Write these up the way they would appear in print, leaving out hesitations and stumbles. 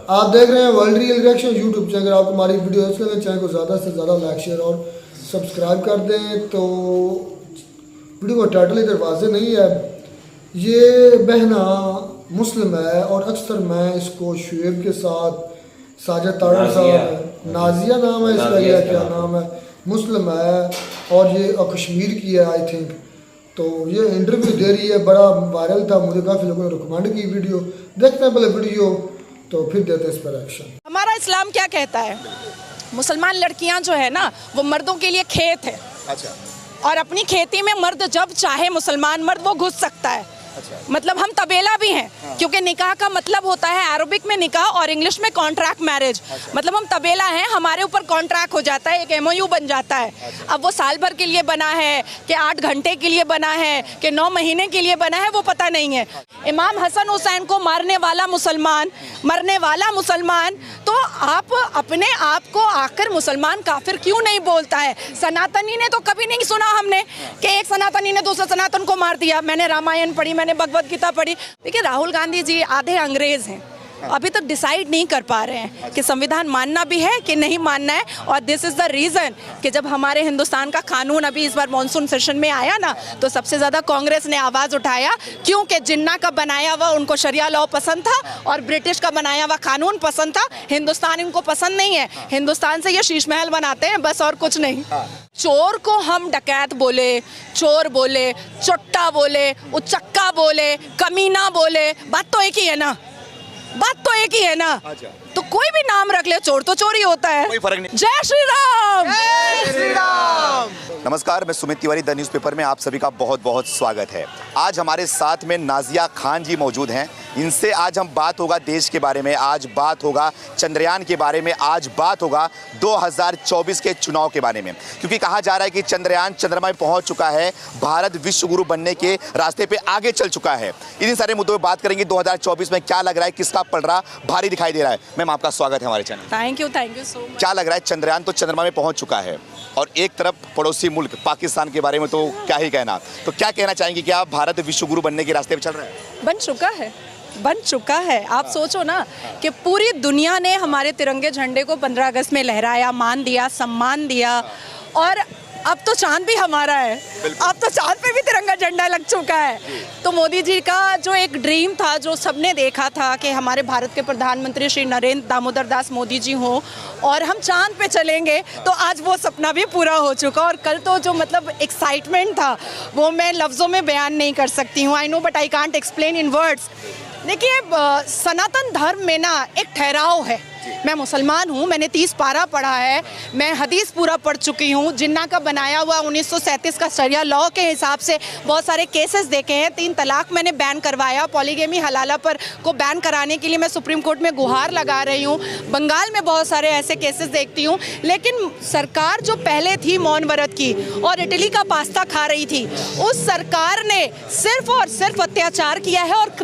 आप देख रहे हैं world real reaction YouTube channel. आपको हमारी वीडियो अच्छी लगे चैनल को ज़्यादा से ज़्यादा लाइक शेयर और सब्सक्राइब कर दें। तो वीडियो का टाइटल इधर वाज़ेह नहीं है। ये बहना मुस्लिम है और अक्सर मैं इसको शुएब के साथ साजिद तारड़ साहब, नाजिया नाम है इसका या क्या नाम है, मुस्लिम है और ये कश्मीर की है आई थिंक। तो ये इंटरव्यू दे रही है, बड़ा वायरल था, मुझे काफ़ी लोगों ने रिकमेंड की वीडियो। देखते हैं पहले वीडियो तो फिर देते हैं इस पर एक्शन। हमारा इस्लाम क्या कहता है? मुसलमान लड़कियां जो है ना वो मर्दों के लिए खेत है। अच्छा। और अपनी खेती में मर्द जब चाहे मुसलमान मर्द वो घुस सकता है। अच्छा। मतलब हम तबेला भी हैं। हाँ। क्योंकि निकाह का मतलब होता है अरबिक में निकाह और इंग्लिश में कॉन्ट्रैक्ट मैरिज। अच्छा। मतलब हम तबेला हैं, हमारे ऊपर कॉन्ट्रैक्ट हो जाता है, एक MOU बन जाता है। अच्छा। अब वो साल भर के लिए बना है कि 8 घंटे के लिए बना है कि 9 महीने के लिए बना है वो पता नहीं है। इमाम हसन हुसैन को मारने वाला मुसलमान तो आप अपने आप को आकर मुसलमान काफिर क्यों नहीं बोलता है? सनातनी ने तो कभी नहीं सुना हमने कि एक सनातनी ने दूसरे सनातन को मार दिया। मैंने रामायण पढ़ी, मैंने भगवत गीता पढ़ी। देखिए राहुल गांधी जी आधे अंग्रेज हैं, अभी तक डिसाइड नहीं कर पा रहे हैं कि संविधान मानना भी है कि नहीं मानना है। और दिस इज़ द रीज़न कि जब हमारे हिंदुस्तान का कानून अभी इस बार मॉनसून सेशन में आया ना तो सबसे ज़्यादा कांग्रेस ने आवाज़ उठाया, क्योंकि जिन्ना का बनाया हुआ उनको शरिया लॉ पसंद था और ब्रिटिश का बनाया हुआ कानून पसंद था। हिंदुस्तान इनको पसंद नहीं है। हिंदुस्तान से ये शीश महल बनाते हैं बस, और कुछ नहीं। चोर को हम डकैत बोले, चोर बोले, चुट्टा बोले, उचक्का बोले, कमीना बोले, बात तो एक ही है ना, बात तो एक ही है ना। अच्छा। तो कोई भी नाम रख ले, चोर तो चोर ही होता है। कोई फर्क नहीं। जय श्री राम। जय श्री राम। नमस्कार, मैं सुमित तिवारी, द न्यूज़पेपर में आप सभी का बहुत बहुत स्वागत है। आज हमारे साथ में नाजिया खान जी मौजूद हैं। इनसे आज हम बात होगा देश के बारे में, आज बात होगा चंद्रयान के बारे में, आज बात होगा 2024 के चुनाव के बारे में। क्योंकि कहा जा रहा है कि चंद्रयान चंद्रमा में पहुंच चुका है, भारत विश्व गुरु बनने के रास्ते पे आगे चल चुका है। इन सारे मुद्दों पर बात करेंगे। 2024 में क्या लग रहा है, किसका पलड़ा भारी दिखाई दे रहा है? मैम आपका स्वागत है हमारे channel. Thank you so much. क्या लग रहा है, चंद्रयान तो चंद्रमा में पहुंच चुका है और एक तरफ पड़ोसी मुल्क पाकिस्तान के बारे में तो क्या ही कहना, तो क्या कहना चाहेंगे कि आप भारत विश्व गुरु बनने के रास्ते पे चल रहे हैं? बन चुका है। आप सोचो ना कि पूरी दुनिया ने हमारे तिरंगे झंडे को 15 अगस्त में लहराया, मान दिया, सम्मान दिया। और अब तो चांद भी हमारा है, अब तो चांद पे भी तिरंगा झंडा लग चुका है। तो मोदी जी का जो एक ड्रीम था, जो सबने देखा था कि हमारे भारत के प्रधानमंत्री श्री नरेंद्र दामोदर दास मोदी जी हों और हम चांद पे चलेंगे, तो आज वो सपना भी पूरा हो चुका। और कल तो जो मतलब एक्साइटमेंट था वो मैं लफ्ज़ों में बयान नहीं कर सकती हूँ। I know but I can't explain in words. देखिए सनातन धर्म में ना एक ठहराव है। मैं मुसलमान हूँ, मैंने 30 पारा पढ़ा है, मैं हदीस पूरा पढ़ चुकी हूँ। जिन्ना का बनाया हुआ 1937 का शरिया लॉ के हिसाब से बहुत सारे केसेस देखे हैं। 3 तलाक मैंने बैन करवाया, पॉलीगेमी हलाला पर को बैन कराने के लिए मैं सुप्रीम कोर्ट में गुहार लगा रही हूँ। बंगाल में बहुत सारे ऐसे केसेस देखती हूँ। लेकिन सरकार जो पहले थी मौन व्रत की और इटली का पास्ता खा रही थी, उस सरकार ने सिर्फ और सिर्फ अत्याचार किया है और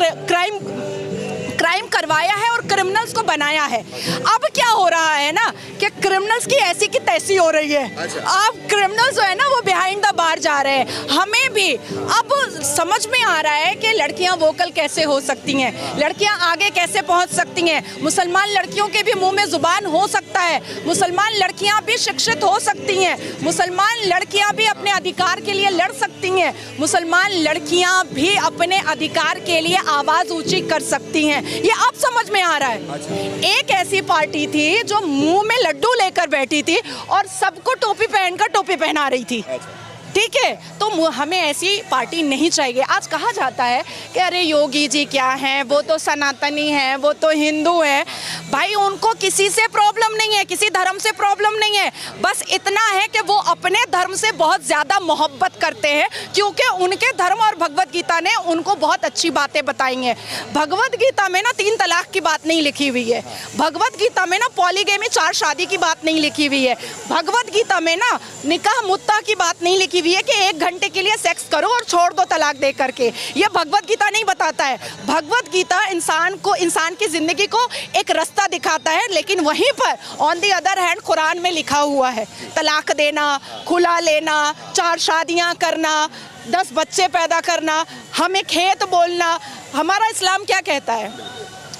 क्राइम करवाया है और क्रिमिनल्स को बनाया है। अब क्या हो रहा है ना कि क्रिमिनल्स की ऐसी की तैसी हो रही है। अच्छा। अब क्रिमिनल्स जो है ना वो बिहाइंड द बार जा रहे हैं। हमें भी अब समझ में आ रहा है कि लड़कियां वोकल कैसे हो सकती हैं, लड़कियां आगे कैसे पहुंच सकती हैं। मुसलमान लड़कियों के भी मुंह में जुबान हो सकता है, मुसलमान लड़कियां भी शिक्षित हो सकती हैं, मुसलमान लड़कियां भी अपने अधिकार के लिए लड़ सकती हैं, मुसलमान लड़कियां भी अपने अधिकार के लिए आवाज़ ऊंची कर सकती हैं। ये अब समझ में आ रहा है। अच्छा। एक ऐसी पार्टी थी जो मुंह में लड्डू लेकर बैठी थी और सबको टोपी पहनकर टोपी पहना रही थी। अच्छा। ठीक है, तो हमें ऐसी पार्टी नहीं चाहिए। आज कहा जाता है कि अरे योगी जी क्या हैं, वो तो सनातनी हैं, वो तो हिंदू हैं। भाई उनको किसी से प्रॉब्लम नहीं है, किसी धर्म से प्रॉब्लम नहीं है। बस इतना है कि वो अपने धर्म से बहुत ज़्यादा मोहब्बत करते हैं, क्योंकि उनके धर्म और भगवत गीता ने उनको बहुत अच्छी बातें बताई हैं। भगवत गीता में ना 3 तलाक की बात नहीं लिखी हुई है, भगवत गीता में ना पॉलीगेमी 4 शादी की बात नहीं लिखी हुई है, भगवत गीता में ना निकाह मुत्ता की बात नहीं लिखी हुई है कि 1 घंटे के लिए सेक्स करो और छोड़ दो तलाक दे करके। ये भगवत गीता नहीं बताता है। भगवत गीता इंसान की ज़िंदगी को एक रास्ता दिखाता है, लेकिन वहीं पर on the other hand Quran में लिखा हुआ है तलाक देना, खुला लेना, 4 शादियां करना, 10 बच्चे पैदा करना, हमें खेत बोलना। हमारा इस्लाम क्या कहता है?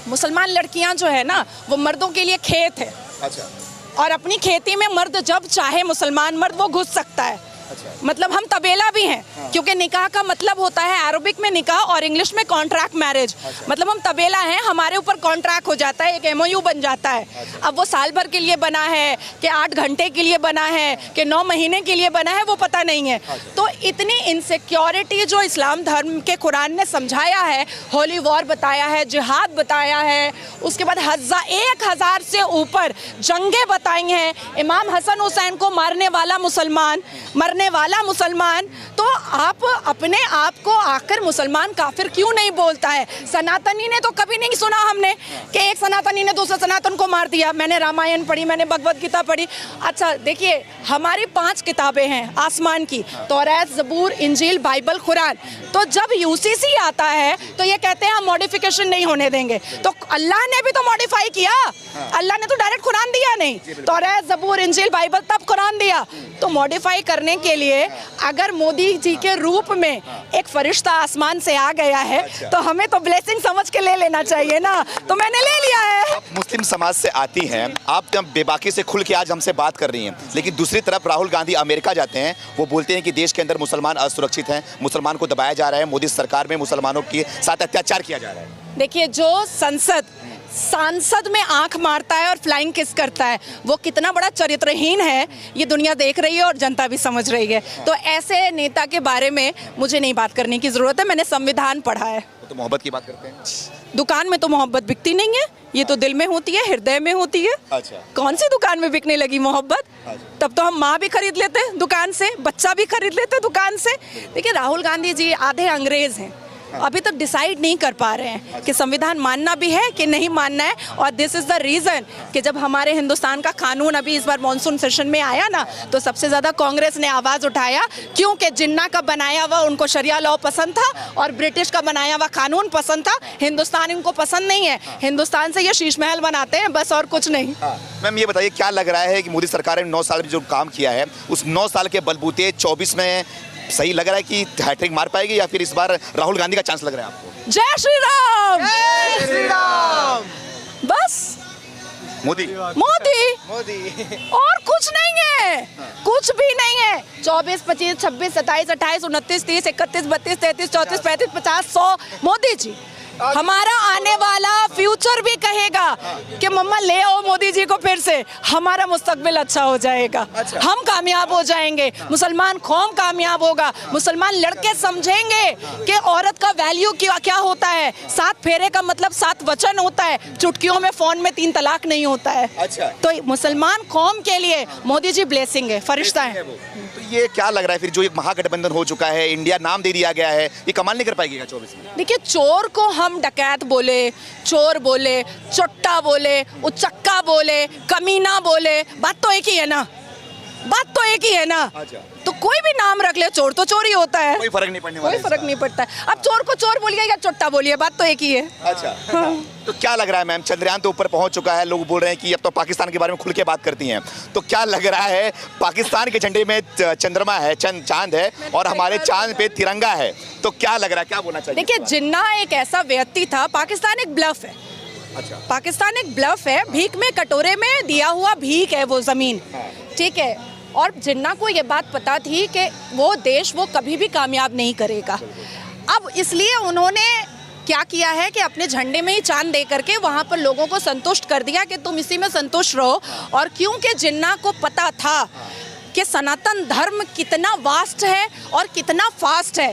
मुसलमान लड़कियां जो है ना वो मर्दों के लिए खेत है। अच्छा। और अपनी खेती में मर्द जब चाहे मुसलमान मर्द वो घुस सकता है। अच्छा। मतलब हम तबेला भी हैं। हाँ। क्योंकि निकाह का मतलब होता है अरबिक में निकाह और इंग्लिश में कॉन्ट्रैक्ट मैरिज। अच्छा। मतलब हम तबेला हैं, हमारे ऊपर कॉन्ट्रैक्ट हो जाता है, एक एमओयू बन जाता है। अच्छा। अब वो साल भर के लिए बना है कि 8 घंटे के लिए बना है कि 9 महीने के लिए बना है वो पता नहीं है। अच्छा। तो इतनी इनसिक्योरिटी जो इस्लाम धर्म के कुरान ने समझाया है, होली वॉर बताया है, जिहाद बताया है, उसके बाद 1000 से ऊपर जंगें बताई हैं, इमाम हसन हुसैन को मारने वाला मुसलमान, तो आप अपने आप को आखिर मुसलमान काफिर क्यों नहीं बोलता है? सनातनी ने तो कभी नहीं सुना हमने कि एक सनातनी ने दूसरे सनातन को मार दिया। मैंने रामायण पढ़ी, मैंने भगवत गीता पढ़ी। अच्छा देखिए, हमारी 5 किताबें हैं आसमान की, तौरात, ज़बूर, इंजील, बाइबल, कुरान। तो जब यूसीसी आता है तो ये कहते हैं हम मॉडिफिकेशन नहीं होने देंगे। तो अल्लाह ने भी तो मॉडिफाई किया। अल्लाह ने तो डायरेक्ट कुरान दिया नहीं, तौरात, ज़बूर, इंजील, बाइबल, तब कुरान दिया। तो मॉडिफाई करने के लिए अगर मोदी जी के रूप में एक फरिश्ता आसमान से आ गया है तो हमें तो ब्लेसिंग समझ के ले लेना चाहिए ना। तो मैंने ले लिया है। आप मुस्लिम समाज से आती हैं, आप जब बेबाकी से खुल के आज हमसे बात कर रही हैं, लेकिन दूसरी तरफ राहुल गांधी अमेरिका जाते हैं, वो बोलते हैं कि देश के अंदर मुसलमान असुरक्षित हैं, मुसलमान को दबाया जा रहा है, मोदी सरकार में मुसलमानों के साथ अत्याचार किया जा रहा है। देखिए, जो सांसद में आंख मारता है और फ्लाइंग किस करता है, वो कितना बड़ा चरित्रहीन है ये दुनिया देख रही है और जनता भी समझ रही है। तो ऐसे नेता के बारे में मुझे नहीं बात करने की ज़रूरत है। मैंने संविधान पढ़ा है। तो मोहब्बत की बात करते हैं। दुकान में तो मोहब्बत बिकती नहीं है, ये तो दिल में होती है, हृदय में होती है। अच्छा। कौन सी दुकान में बिकने लगी मोहब्बत? अच्छा। तब तो हम माँ भी खरीद लेते दुकान से, बच्चा भी खरीद लेते दुकान से। देखिए, राहुल गांधी जी आधे अंग्रेज हैं, अभी तक डिसाइड नहीं कर पा रहे हैं कि संविधान मानना भी है कि नहीं मानना है। और दिस इज़ द रीज़न कि जब हमारे हिंदुस्तान का कानून अभी इस बार मॉनसून सेशन में आया ना, तो सबसे ज़्यादा कांग्रेस ने आवाज़ उठाया, क्योंकि जिन्ना का बनाया हुआ उनको शरिया लॉ पसंद था और ब्रिटिश का बनाया हुआ कानून पसंद था। हिंदुस्तान इनको पसंद नहीं है। हिंदुस्तान से ये शीश महल बनाते हैं बस, और कुछ नहीं। मैम ये बताइए, क्या लग रहा है कि मोदी सरकार ने 9 साल में जो काम किया है, उस 9 साल के बलबूते 24 में सही लग रहा है कि हैट्रिक मार पाएगी, या फिर इस बार राहुल गांधी का चांस लग रहा है आपको? जय श्री राम, जय श्री राम। बस मोदी और कुछ नहीं है, कुछ भी नहीं है। 24, 25, 26, 27, 28, 29, 30, 31, 32, 33, 34, 35, 50, 100 मोदी जी। हमारा आने वाला फ्यूचर भी कहेगा कि मम्मा ले आओ मोदी जी को फिर से, हमारा मुस्तकबिल अच्छा हो जाएगा। अच्छा। हम कामयाब हो जाएंगे, मुसलमान कौम कामयाब होगा, मुसलमान लड़के समझेंगे कि औरत का वैल्यू क्या होता है। 7 फेरे का मतलब 7 वचन होता है, चुटकियों में फोन में 3 तलाक नहीं होता है। अच्छा। तो मुसलमान कौम के लिए मोदी जी ब्लेसिंग है, फरिश्ता है। तो ये क्या लग रहा है फिर, जो एक महागठबंधन हो चुका है, इंडिया नाम दे दिया गया है, ये कमाल नहीं कर पाएगी 24 में? देखिए, चोर को हम डकैत बोले, चोर बोले, चोट्टा बोले, उचक्का बोले, कमीना बोले, बात तो एक ही है ना, बात तो एक ही है ना। अच्छा। तो कोई भी नाम रख ले, चोर तो चोर ही होता है, कोई फर्क नहीं पड़ने वाला कोई फर्क नहीं पड़ता है। अब चोर को चोर बोलिए या चोट्टा बोलिए, बात तो एक ही है। अच्छा। तो क्या लग रहा है मैम, चंद्रयान तो ऊपर पहुंच चुका है, लोग बोल रहे हैं कि अब तो पाकिस्तान के बारे में खुल के बात करती हैं, तो क्या लग रहा है, पाकिस्तान के झंडे में चंद्रमा है, चांद है, और हमारे चांद पे तिरंगा है, तो क्या लग रहा है, क्या बोलना चाहिए? देखिए, जिन्ना एक ऐसा व्यक्ति था, पाकिस्तान एक ब्लफ है। अच्छा। पाकिस्तान एक ब्लफ है, भीख में कटोरे में दिया हुआ भीख है वो जमीन, ठीक है। और जिन्ना को ये बात पता थी कि वो देश वो कभी भी कामयाब नहीं करेगा। अब इसलिए उन्होंने क्या किया है कि अपने झंडे में ही चांद दे करके वहाँ पर लोगों को संतुष्ट कर दिया कि तुम इसी में संतुष्ट रहो। और क्योंकि जिन्ना को पता था कि सनातन धर्म कितना वास्ट है और कितना फास्ट है,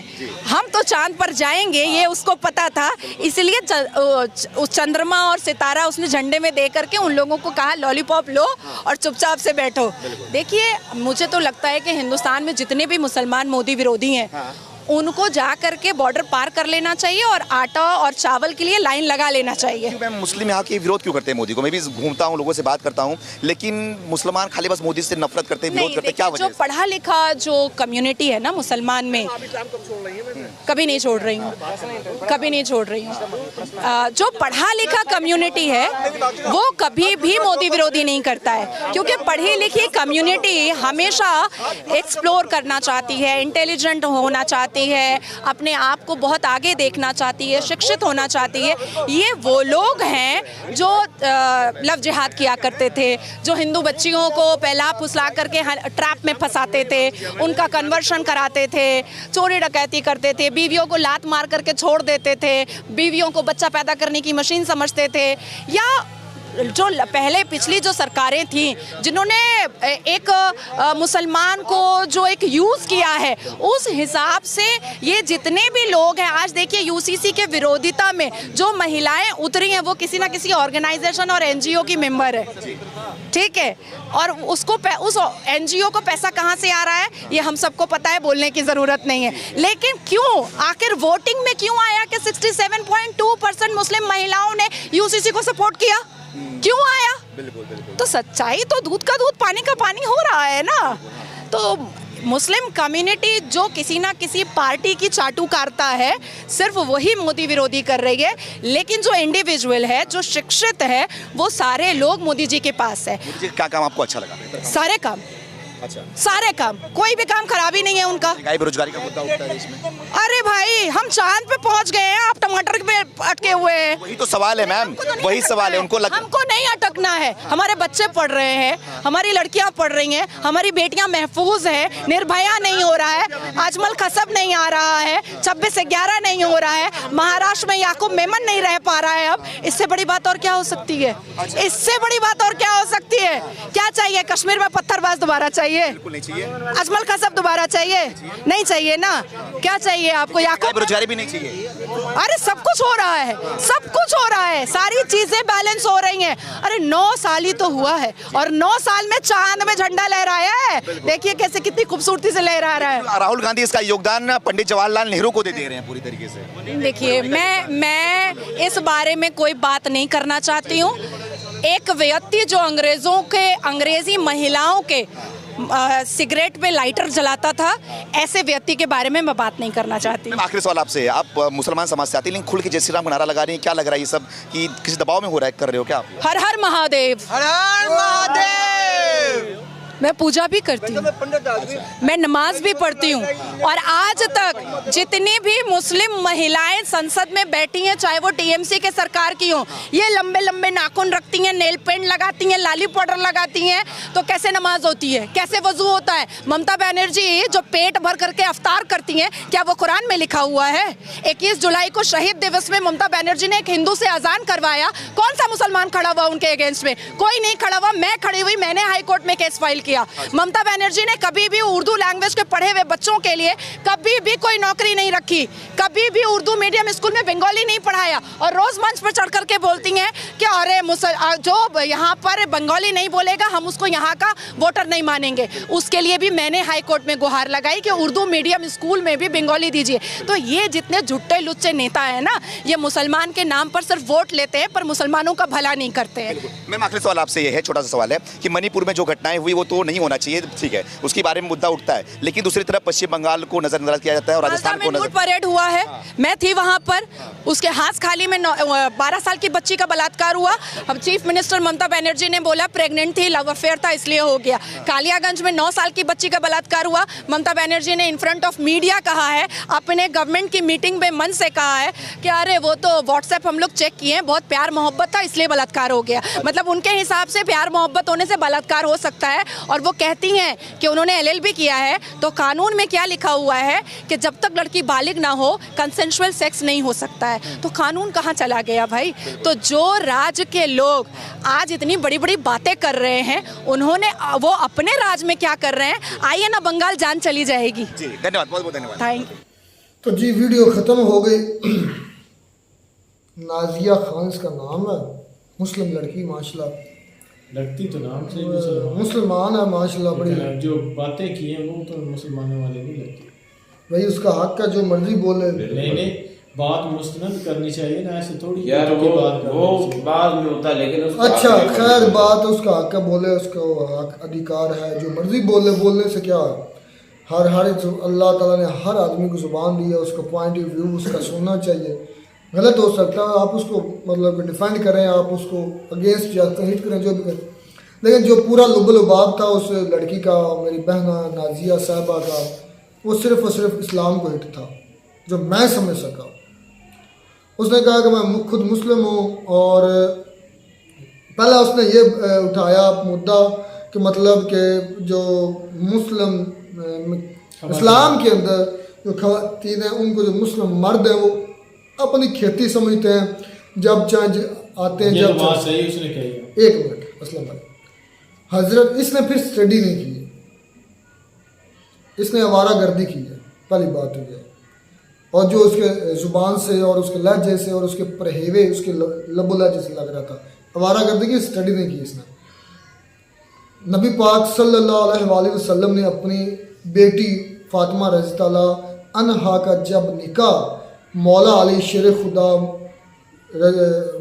हम तो चांद पर जाएंगे, ये उसको पता था। इसलिए उस चंद्रमा और सितारा उसने झंडे में दे करके उन लोगों को कहा लॉलीपॉप लो और चुपचाप से बैठो। देखिए, मुझे तो लगता है कि हिंदुस्तान में जितने भी मुसलमान मोदी विरोधी हैं, उनको जा करके बॉर्डर पार कर लेना चाहिए और आटा और चावल के लिए लाइन लगा लेना चाहिए। क्यों मैम मुस्लिम यहाँ के विरोध क्यों करते हैं मोदी को? मैं भी घूमता हूँ, लोगों से बात करता हूँ, लेकिन मुसलमान खाली बस मोदी से नफरत करते हैं, विरोध करते हैं, क्या वजह? जो पढ़ा लिखा जो कम्युनिटी है ना मुसलमान में, कभी नहीं छोड़ रही हूँ, कभी नहीं छोड़ रही हूँ। जो पढ़ा लिखा कम्युनिटी है वो कभी भी मोदी विरोधी नहीं करता है, क्योंकि पढ़ी लिखी कम्युनिटी हमेशा एक्सप्लोर करना चाहती है, इंटेलिजेंट होना चाहती चाहती है, अपने आप को बहुत आगे देखना चाहती है, शिक्षित होना चाहती है, ये वो लोग हैं जो लव जिहाद किया करते थे, जो हिंदू बच्चियों को पहला फुसला करके ट्रैप में फंसाते थे, उनका कन्वर्शन कराते थे, चोरी डकैती करते थे, बीवियों को लात मार करके छोड़ देते थे, बीवियों को बच्चा पैदा करने की मशीन समझते थे, या जो पहले पिछली जो सरकारें थी जिन्होंने एक मुसलमान को जो एक यूज़ किया है, उस हिसाब से ये जितने भी लोग हैं, आज देखिए यूसीसी के विरोधिता में जो महिलाएं उतरी हैं वो किसी ना किसी ऑर्गेनाइजेशन और एनजीओ की मेंबर है, ठीक है, और उसको उस एनजीओ को पैसा कहाँ से आ रहा है ये हम सबको पता है, बोलने की ज़रूरत नहीं है। लेकिन क्यों आखिर वोटिंग में क्यों आया कि 67.2% मुस्लिम महिलाओं ने यूसीसी को सपोर्ट किया, क्यों आया? बिल्कुल, बिल्कुल। तो सच्चाई तो दूध का दूध पानी का पानी हो रहा है ना। तो मुस्लिम कम्युनिटी जो किसी ना किसी पार्टी की चाटुकारिता है, सिर्फ वही मोदी विरोधी कर रही है, लेकिन जो इंडिविजुअल है, जो शिक्षित है, वो सारे लोग मोदी जी के पास है। मोदी जी का क्या काम आपको अच्छा लगा? सारे काम, अच्छा, सारे काम, कोई भी काम खराब ही नहीं है उनका। बेरोजगारी का मुद्दा उठता है देश में। अरे भाई हम चांद पे पहुंच गए हैं, आप टमाटर पे अटके हुए हैं। वही तो सवाल है मैम, वही सवाल है। उनको हमको नहीं अटकना है, हमारे बच्चे पढ़ रहे हैं, हमारी लड़कियां पढ़ रही हैं, हमारी बेटियां महफूज हैं, निर्भया नहीं हो रहा है, अजमल खसब नहीं आ रहा है, 26/11 नहीं हो रहा है, महाराष्ट्र में याकूब मेमन नहीं रह पा रहा है। अब इससे बड़ी बात और क्या हो सकती है? इससे बड़ी बात और क्या हो सकती है? क्या चाहिए? कश्मीर में पत्थरबाज दोबारा चाहिए? बिल्कुल नहीं चाहिए। अजमल खसब दोबारा चाहिए? नहीं चाहिए ना। क्या चाहिए आपको? याकूब बेरोजगारी भी नहीं चाहिए। अरे सब कुछ हो रहा है, सब कुछ हो रहा है, सारी चीजें बैलेंस हो रही हैं। अरे 9 साल ही तो हुआ है और 9 साल में चांद में झंडा लहराया है। देखिए कैसे कितनी खूबसूरती से लहरा रहा है। राहुल गांधी इसका योगदान पंडित जवाहरलाल नेहरू को दे रहे हैं पूरी तरीके से। देखिए मैं इस बारे में कोई बात नहीं करना चाहती हूँ। एक व्यक्ति जो अंग्रेजी महिलाओं के सिगरेट पे लाइटर जलाता था, ऐसे व्यक्ति के बारे में मैं बात नहीं करना चाहती। आखिरी सवाल आपसे, आप मुसलमान समाज से आती हैं, लेकिन खुल के जय श्री राम का नारा लगा रही हैं, क्या लग रहा है ये सब कि किसी दबाव में हो रहा है, कर रहे हो क्या आप? हर हर महादेव, हर हर महादेव। मैं पूजा भी करती हूँ, मैं नमाज भी पढ़ती हूँ, और आज तक जितनी भी मुस्लिम महिलाएं संसद में बैठी हैं, चाहे वो टीएमसी के सरकार की हो, ये लंबे लंबे नाखून रखती हैं, नेल पेंट लगाती हैं, लाली पाउडर लगाती हैं, तो कैसे नमाज होती है, कैसे वजू होता है? ममता बनर्जी जो पेट भर करके अफ्तार करती हैं, क्या वो कुरान में लिखा हुआ है? 21 जुलाई को शहीद दिवस में ममता बनर्जी ने एक हिंदू से अजान करवाया, कौन सा मुसलमान खड़ा हुआ उनके अगेंस्ट में? कोई नहीं खड़ा हुआ। मैं खड़ी हुई, मैंने हाई कोर्ट में केस फाइल किया। ममता बनर्जी ने कभी भी उर्दू लैंग्वेज के पढ़े हुए बच्चों के लिए कभी भी कोई नौकरी नहीं रखी, कभी भी उर्दू मीडियम स्कूल में बंगाली नहीं पढ़ाया, और रोज मंच पर चढ़ करके बोलती हैं कि अरे जो यहाँ पर बंगाली नहीं बोलेगा हम उसको यहाँ का वोटर नहीं मानेंगे। उसके लिए भी मैंने हाई कोर्ट में गुहार लगाई कि उर्दू मीडियम स्कूल में भी बंगाली दीजिए। तो ये जितने झुट्टे लुच्चे नेता है ना, ये मुसलमान के नाम पर सिर्फ वोट लेते हैं, पर मुसलमानों का भला नहीं करते हैं। मैम आखिरी सवाल आपसे ये है, छोटा सा सवाल है कि मणिपुर में जो घटनाएं हुई वो तो नहीं होना चाहिए, ठीक है, उसके बारे में मुद्दा उठता है, लेकिन दूसरी तरफ पश्चिम बंगाल को नजरअंदाज किया जाता है और राजस्थान को लूट परेड हुआ है। मैं थी वहां पर, उसके हाथ खाली में 12 साल की बच्ची का बलात्कार हुआ। अब चीफ मिनिस्टर ममता बनर्जी ने बोला प्रेग्नेंट थी, लव अफेयर था इसलिए हो गया। कालियागंज में 9 साल की बच्ची का बलात्कार हुआ। ममता बनर्जी ने इन फ्रंट ऑफ मीडिया कहा है, अपने गवर्नमेंट की मीटिंग में मन से कहा है कि अरे वो तो व्हाट्सएप हम लोग चेक किए, बहुत प्यार मोहब्बत था इसलिए बलात्कार हो गया। मतलब उनके हिसाब से प्यार मोहब्बत होने से बलात्कार हो सकता है। और वो कहती हैं कि उन्होंने एलएलबी किया है, तो कानून में क्या लिखा हुआ है कि जब तक लड़की बालिग ना हो कंसेंशुअल सेक्स नहीं हो सकता है। तो कानून कहाँ चला गया भाई? तो जो राज्य के लोग आज इतनी बड़ी बड़ी बातें कर रहे हैं, उन्होंने वो अपने राज्य में क्या कर रहे हैं, आइए ना बंगाल जान चली जाएगी। जी धन्यवाद, बहुत बहुत धन्यवाद। Thank you. तो जी वीडियो ख़त्म हो गई। नाजिया खान इसका नाम है, मुस्लिम लड़की, माशाल्लाह लगती तो नाम से मुसलमान है माशाल्लाह, बड़ी जो बातें की हैं वो तो मुसलमानों वाले नहीं लगती। भाई उसका हक है जो मर्जी बोले। नहीं बात मुस्तनद करनी चाहिए ना, ऐसे थोड़ी यार वो बाद में होता, लेकिन उसका अच्छा खैर बात उसका हक है, बोले, उसका हक अधिकार है, जो मर्जी बोले, बोलने से क्या है? हर अल्लाह ताला ने हर आदमी को ज़ुबान दी है, उसका पॉइंट ऑफ व्यू उसका सुनना चाहिए। गलत हो सकता है, आप उसको मतलब डिफेंड करें, आप उसको अगेंस्ट या हिट करें, जो भी करें, लेकिन जो पूरा लुबल लुबाब था उस लड़की का, मेरी बहना नाजिया साहिबा का, वो सिर्फ और सिर्फ इस्लाम को हिट था, जो मैं समझ सका। उसने कहा कि मैं खुद मुस्लिम हूँ, और पहला उसने ये उठाया मुद्दा कि मतलब कि जो मुस्लिम इस्लाम के अंदर जो खवातीन हैं, उनको जो मुस्लिम मर्द हैं वो अपनी खेती समझते हैं, जब चाहे आते हैं, ये जब तो बात चाहे। सही उसने कही। एक मिनट असलम भाई, हजरत इसने फिर स्टडी नहीं की है, इसने आवारा गर्दी की है, पहली बात हुई है। और जो उसके ज़ुबान से और उसके लहजे से और उसके परहेवे उसके लबो लहजे से लग रहा था, आवारा गर्दी की स्टडी नहीं की इसने। नबी पाक सल्लल्लाहु अलैहि वसल्लम ने अपनी बेटी फातिमा रज़ी अल्लाह अन्हा का जब निकाह मौला अली शेर खुदा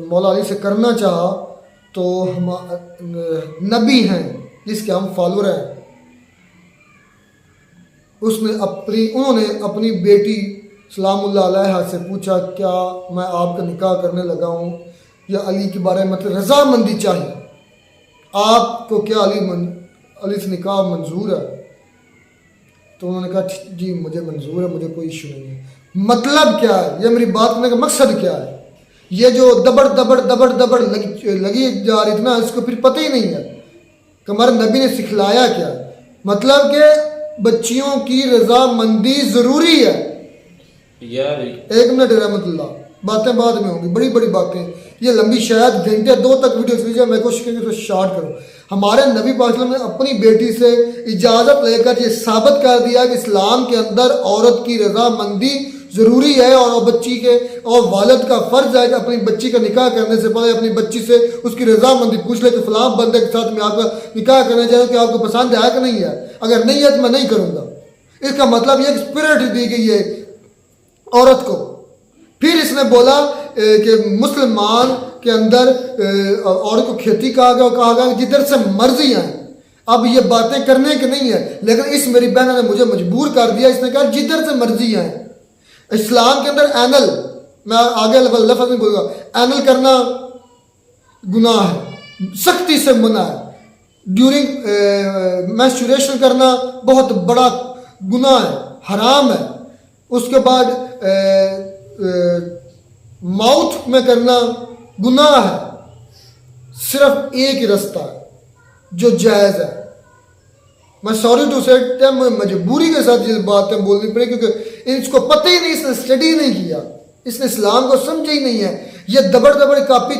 मौला अली से करना चाहा, तो हम नबी हैं जिसके हम फॉलोअर हैं, उन्होंने अपनी बेटी सलामुल्लाह अलैहा से पूछा, क्या मैं आपका निकाह करने लगा हूँ या अली के बारे में मतलब रजामंदी चाहिए, आपको क्या अली से निकाह मंजूर है? तो उन्होंने कहा जी मुझे मंजूर है, मुझे कोई इशू नहीं है। मतलब क्या है, ये मेरी बात करने का मकसद क्या है? ये जो दबड़ दबड़ दबड़ दबड़ लगी जा रही थी ना, इसको फिर पता ही नहीं है कि हमारे नबी ने सिखलाया क्या। मतलब कि बच्चियों की रजामंदी ज़रूरी है। यार एक मिनट रहमतुल्लाह, बातें बाद में होंगी, बड़ी बड़ी बातें, ये लंबी शायद घंटे 2 तक वीडियो लीजिए, मैं कोशिश करूँगी तो शॉर्ट करूँ। हमारे नबी पाक सल्लल्लाहु अलैहि वसल्लम ने अपनी बेटी से इजाज़त लेकर ये साबित कर दिया कि इस्लाम के अंदर औरत की रजामंदी ज़रूरी है, और बच्ची के और वालिद का फ़र्ज़ है कि अपनी बच्ची का निकाह करने से पहले अपनी बच्ची से उसकी रजामंदी पूछ ले कि फ़लाँ बंदे के साथ मैं आपका निकाह करना चाहूँ कि आपको पसंद है कि नहीं है, अगर नहीं है तो मैं नहीं करूँगा। इसका मतलब ये स्पिरिट दी गई है औरत को। फिर इसने बोला कि मुसलमान के अंदर औरत को खेती कहा गया जिधर से मर्जी आए। अब ये बातें करने की नहीं है, लेकिन इस मेरी बहन ने मुझे मजबूर कर दिया, इसने कहा जिधर से मर्जी आए। इस्लाम के अंदर एनल, मैं आगे लफ्ज़ नहीं बोलूँगा, एनल करना गुनाह है, सख्ती से मना है। ड्यूरिंग मैस्चुरेशन करना बहुत बड़ा गुनाह है, हराम है। उसके बाद माउथ में करना गुनाह है। सिर्फ एक ही रास्ता है जो जायज़ है। मैं सॉरी टू से मजबूरी के साथ ये बातें बोलनी पड़ी, क्योंकि इसको पता ही नहीं, इसने स्टडी नहीं किया, इसने इस्लाम को समझा ही नहीं है। ये दबड़ दबड़ कापी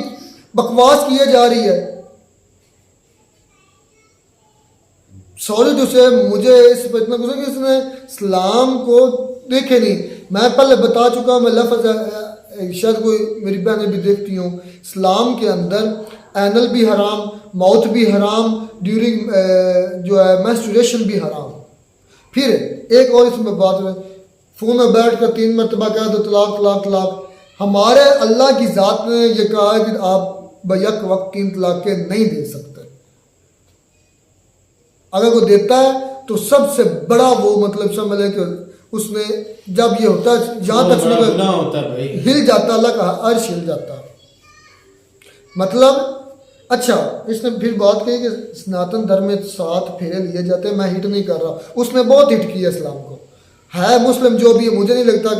बकवास किए जा रही है। सॉरी टू से मुझे इस पर इतना गुस्सा कि इसने इस्लाम को देखे नहीं। मैं पहले बता चुका हूँ, मैं लफ्ज़ शायद कोई मेरी बहनें भी देखती हूँ, इस्लाम के अंदर एनल भी हराम, माउथ भी हराम, ड्यूरिंग जो है मैस्चुरेशन भी हराम। फिर एक और इसमें बात है, फ़ोन में बैठ कर 3 मरतबा कह दो तलाक तलाक तलाक। हमारे अल्लाह की ज़ात ने यह कहा है कि आप बैक वक्त 3 तलाक़ें नहीं दे सकते। अगर वो देता है तो सबसे बड़ा वो मतलब समझ लें कि उसने जब ये होता है जहाँ तक हिल जाता, अल्लाह का अर्श हिल जाता। मतलब अच्छा, इसने फिर बात कही कि सनातन धर्म में 7 फेरे लिए जाते हैं। मैं हिट नहीं कर रहा, उसने बहुत हिट किया इस्लाम को। है मुस्लिम जो भी है, मुझे नहीं लगता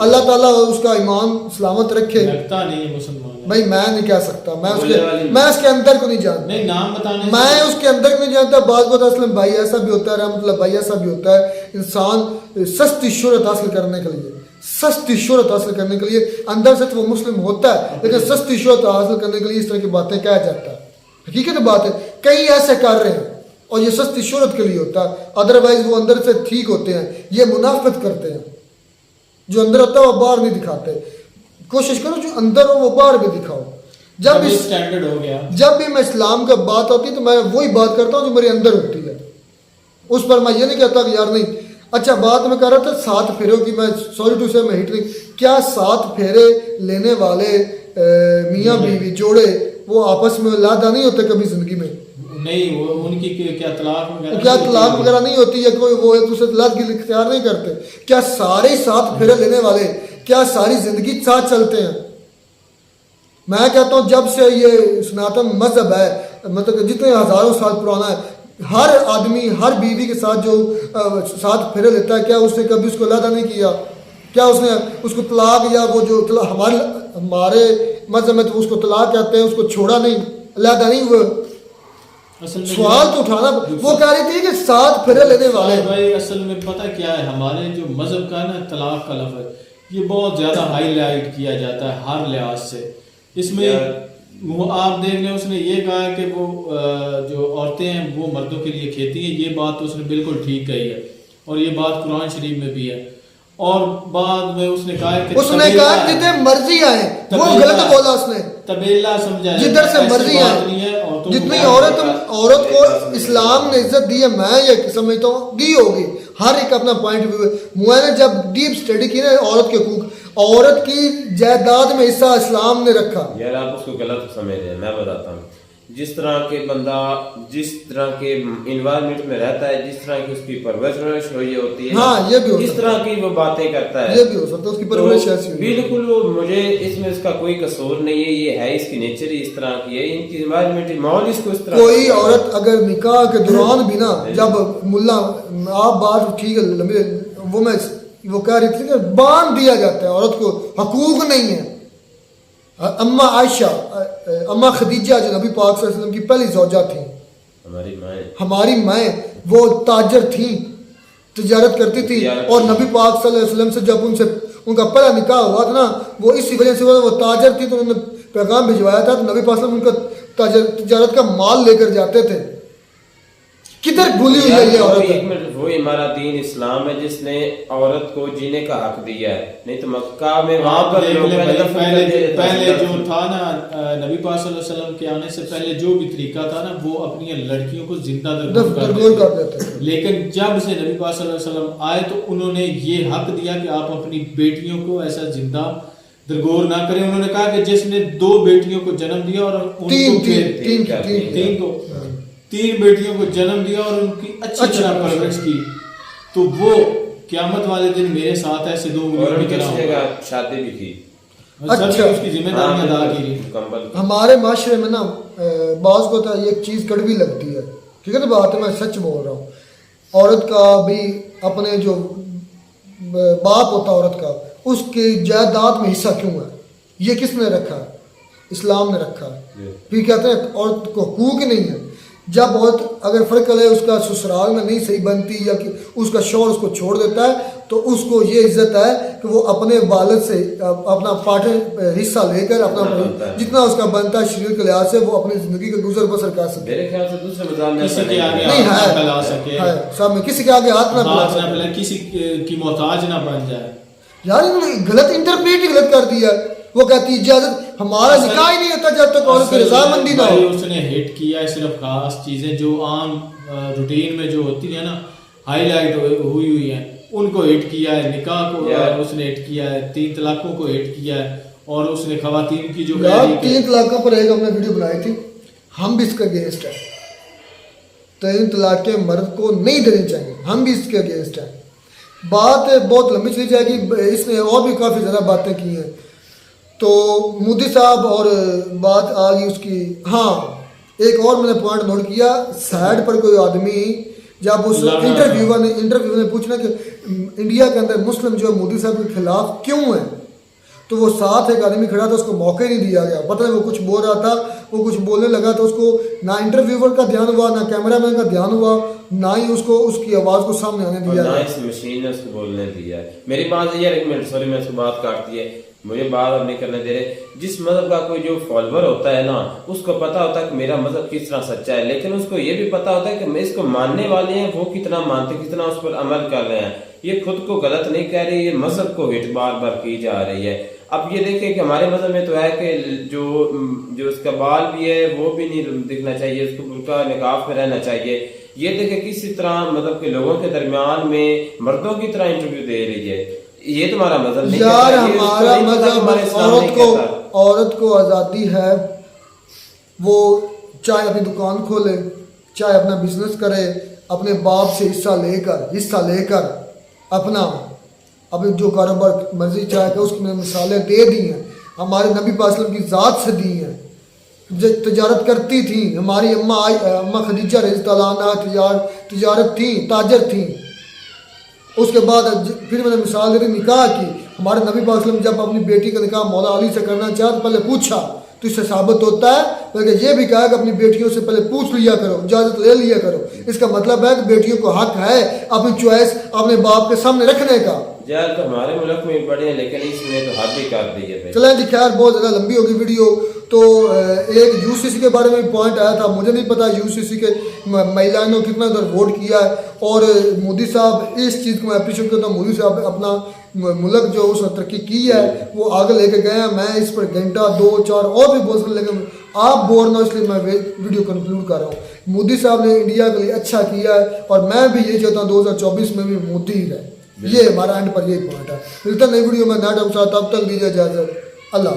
अल्लाह ताला उसका ईमान सलामत रखे। लगता नहीं है मुसलमान भाई, मैं नहीं कह सकता, मैं उसके अंदर को नहीं जानता, नहीं नाम बताने मैं उसके अंदर को नहीं जानता। बात बता असलम भाई ऐसा भी होता है, रहमतुल्लाह भाई ऐसा भी होता है। इंसान सस्ती शोहरत हासिल करने के लिए, सस्ती शोहरत हासिल करने के लिए अंदर से तो वो मुस्लिम होता है, लेकिन सस्ती शोहरत हासिल करने के लिए इस तरह की बातें कहा जाता है। हकीकत बात है, कई ऐसे कर रहे हैं और ये सस्ती शोहरत के लिए होता है, अदरवाइज वो अंदर से ठीक होते हैं। ये मुनाफिक करते हैं, जो अंदर होता है वो बाहर नहीं दिखाते। कोशिश करो जो अंदर हो वो बाहर भी दिखाओ। जब भी स्टैंडर्ड हो गया, जब भी मैं इस्लाम का बात होती है तो मैं वही बात करता हूँ जो मेरे अंदर होती है, उस पर मैं ये नहीं कहता कि यार नहीं। अच्छा, बात मैं कर रहा था 7 फेरों की, मैं सॉरी टू से मैं हिट नहीं। क्या 7 फेरे लेने वाले मियाँ बीवी जोड़े वो आपस में लादा नहीं होते कभी जिंदगी में? नहीं, वो उनकी क्या तलाक वगैरह नहीं होती है, कोई वो एक दूसरे तलाक की इख्तियार नहीं करते? क्या सारे 7 फेरे लेने वाले क्या सारी जिंदगी साथ चलते हैं? मैं कहता हूँ जब से ये सनातन मजहब है, मतलब जितने हज़ारों साल पुराना है, हर आदमी हर बीवी के साथ जो साथ फेरे लेता है, क्या उसने कभी उसको अलहदा नहीं किया? क्या उसने उसको तलाक या वो जो हमारे मज़हब में तो उसको तलाक कहते हैं, उसको छोड़ा नहीं, अलहदा नहीं हुआ? असल में सवाल तो उठाना। वो कह रही थी कि साथ फेरे लेने वाले भाई असल में पता क्या है, हमारे जो मजहब का ना तलाक का लफ्ज़ ये बहुत ज़्यादा हाईलाइट किया जाता है हर लिहाज से। इसमें वो आप देख लें, उसने ये कहा कि वो जो औरतें हैं वो मर्दों के लिए खेती हैं, ये बात तो उसने बिल्कुल ठीक कही है और ये बात कुरान शरीफ में भी है। और बाद में उसने कहा कि जितने मर्जी आए, वो गलत बोला उसने, तबेला समझा जिधर से मर्जी आए, जितनी औरत को इस्लाम ने इज्जत दी है, मैं ये समझता हूँ दी होगी। हर एक अपना पॉइंट व्यू है। मैंने जब डीप स्टडी की ना औरत के हकूक, औरत की जायदाद में हिस्सा इस्लाम ने रखा। यार आप उसको गलत समझ रहे हैं, मैं बताता हूँ। जिस तरह के बंदा जिस तरह के इन्वायरमेंट में रहता है, जिस तरह की उसकी परवरिश हुई होती है, हाँ, ये भी हो इस तरह की वो बातें करता है, ये भी हो सकता है उसकी परवरिश ऐसी हुई। बिल्कुल वो मुझे इसमें इसका कोई कसूर नहीं है, ये है इसकी नेचर ही इस तरह की है, इनकी इन्वायरमेंट माहौल इसको इस तरह। कोई औरत अगर निकाह के दौरान भी ना, जब मुल्ला आप बात ठीक है लंबी, वो कह रही थी कि बांध दिया जाता है, औरत को हकूक नहीं है। अम्मा आयशा, अम्मा खदीजा जो नबी पाक सल्लल्लाहु अलैहि वसल्लम की पहली ज़ौजा थी, हमारी माएँ, वो ताजर थी, तिजारत करती थी। और नबी पाक सल्लल्लाहु अलैहि वसल्लम से जब उनका पहला निकाह हुआ था ना, वो इसी वजह से वो ताजर थी, तो उन्होंने पैगाम भिजवाया था, तो नबी पाक सल्लल्लाहु अलैहि वसल्लम उनका तिजारत का माल लेकर जाते थे। किधर भूली हुई है ये औरत? एक मिनट, वो हमारा दीन इस्लाम है जिसने औरत को जीने का हक दिया है, नहीं तो मक्का में वहां पर पहले जो था ना, नबी पाक सल्लल्लाहु अलैहि वसल्लम के आने से पहले जो भी तरीका था ना, वो अपनी लड़कियों को जिंदा दरगोर कर देते थे। लेकिन जब से नबी पाक सल्लल्लाहु अलैहि वसल्लम आए तो उन्होंने ये हक दिया कि आप अपनी बेटियों को ऐसा जिंदा दरगोर ना करें। उन्होंने कहा कि जिसने 2 बेटियों को जन्म दिया और तीन बेटियों को जन्म दिया और उनकी अच्छी तरह परवरिश की, तो वो क़यामत वाले दिन मेरे साथ ऐसे 2 उंगलियों की तरह शादी भी की। अच्छा, उसकी जिम्मेदारी अदा की। हमारे माशरे में ना बाज़ को तो ये चीज़ कड़वी लगती है, ठीक है ना बात है, मैं सच बोल रहा हूँ। औरत का भी अपने जो बाप होता औरत का, उसके जायदाद में हिस्सा क्यों है? ये किसने रखा? इस्लाम ने रखा। फिर कहते हैं औरत को हकूक नहीं है। जब औरत अगर फ़र्क है उसका ससुराल में नहीं सही बनती या कि उसका शौहर उसको छोड़ देता है, तो उसको ये इज्जत है कि वो अपने वालिद से अपना पार्टनर हिस्सा लेकर अपना जितना उसका बनता है शरीर के लिहाज से, वो अपनी ज़िंदगी का गुजर बसर कर सके। मेरे ख्याल से दूसरे मज़ाब में किसी के आगे नहीं हाथ ना फैला सके, सब में किसी के आगे हाथ ना फैला, किसी की मोहताज ना बन जाए। यार इन्होंने गलत इंटरप्रेट ही गलत कर दिया। वो कहती इजाजत, हमारा निकाह ही नहीं होता जब तक औरत की रजामंदी ना हो। उसने हिट किया है सिर्फ खास चीजें जो आम रूटीन में जो होती है ना, हाईलाइट हुई है, उनको हिट किया है। निकाह को उसने हिट किया है, 3 तलाकों को हिट किया है, और उसने खवातीन की जो 3 तलाकों पर एक हमने वीडियो बनाई थी, हम भी इसके अगेंस्ट है। 3 तलाकें मर्द को नहीं देनी चाहिए, हम भी इसके अगेंस्ट है। बात बहुत लंबी चली जाएगी, इसने और भी काफ़ी ज़्यादा बातें की हैं। तो मोदी साहब और बात आ गई उसकी। हाँ, एक और मैंने पॉइंट नोट किया, साइड पर कोई आदमी जब उस इंटरव्यू ने पूछना कि इंडिया के अंदर मुस्लिम जो मोदी साहब के खिलाफ क्यों है, तो वो साथ एक आदमी खड़ा था, उसको मौका ही नहीं दिया गया। पता नहीं वो कुछ बोल रहा था, वो कुछ बोलने लगा, तो उसको ना इंटरव्यूअर का ध्यान हुआ, ना कैमरामैन का ध्यान हुआ, ना ही उसको उसकी आवाज़ को सामने आने दिया, ना इस मशीन ने उसको बोलने दिया। मेरी बात ये, एक मिनट सॉरी मैं उसको बात काटती है, मुझे बात अब नहीं करने दे रहे। जिस मजहब का कोई जो फॉलोवर होता है ना, उसको पता होता है कि मेरा मजहब किस तरह सच्चा है, लेकिन उसको ये भी पता होता है कि इसको मानने वाले हैं वो कितना मानते, कितना उस पर अमल कर रहे हैं। ये खुद को गलत नहीं कह रही, ये मजहब को हिट बार बार की जा रही है। अब ये देखें कि हमारे मजहब में तो है कि जो उसका बाल भी है वो भी नहीं दिखना चाहिए, उसको बुर्का निकाब में रहना चाहिए। ये देखें किसी तरह मतलब के लोगों के दरमियान में मर्दों की तरह इंटरव्यू दे रही है। ये तुम्हारा मजहब नहीं यार, हमारा मजहब औरत को आज़ादी है, वो चाहे अपनी दुकान खोले, चाहे अपना बिजनेस करे, अपने बाप से हिस्सा लेकर अपना अपने जो कारोबार मर्जी चाहे, उसकी मैंने मिसालें दे दी हैं, हमारे नबी पाक सल्लल्लाहु अलैहि वसल्लम की ज़ात से दी हैं। तजारत करती थी। हमारी अम्मा खदीजा रज़ी अल्लाह अन्हा तजारत थी, ताजर थी। उसके बाद फिर मैंने मिसाल दे दी निकाह की। हमारे नबी पाक सल्लल्लाहु अलैहि वसल्लम जब अपनी बेटी का निकाह मौला अली से करना चाहे तो पहले पूछा, तो इससे साबित होता है, बल्कि ये भी कहा कि अपनी बेटियों से पहले पूछ लिया करो, इजाज़त ले लिया करो। इसका मतलब है कि बेटियों को हक है अपनी चॉइस अपने बाप के सामने रखने का। यार तो हमारे मुल्क में बड़े हैं, लेकिन इसमें तो हद ही कर दी है। चलें जी, खैर बहुत ज़्यादा लंबी होगी वीडियो। तो एक यूसीसी के बारे में पॉइंट आया था, मुझे नहीं पता यूसीसी के महिलाओं ने कितना उधर वोट किया है। और मोदी साहब, इस चीज़ को मैं अप्रिशिएट करता हूँ, मोदी साहब अपना मुल्क जो उसने तरक्की की है वो आगे लेके गए हैं। मैं इस पर घंटा 2-4 और भी बोल सकता, लेकिन आप बोर ना, इसलिए मैं वीडियो कंक्लूड कर रहा हूँ। मोदी साहब ने इंडिया के लिए अच्छा किया है और मैं भी ये चाहता हूँ 2024 में भी मोदी ही रहे। ये हमारा एंड पर यही पॉइंट है। मिलता नई वीडियो में नए ढंग के साथ, तब तक दीजिए इजाज़त। अल्लाह।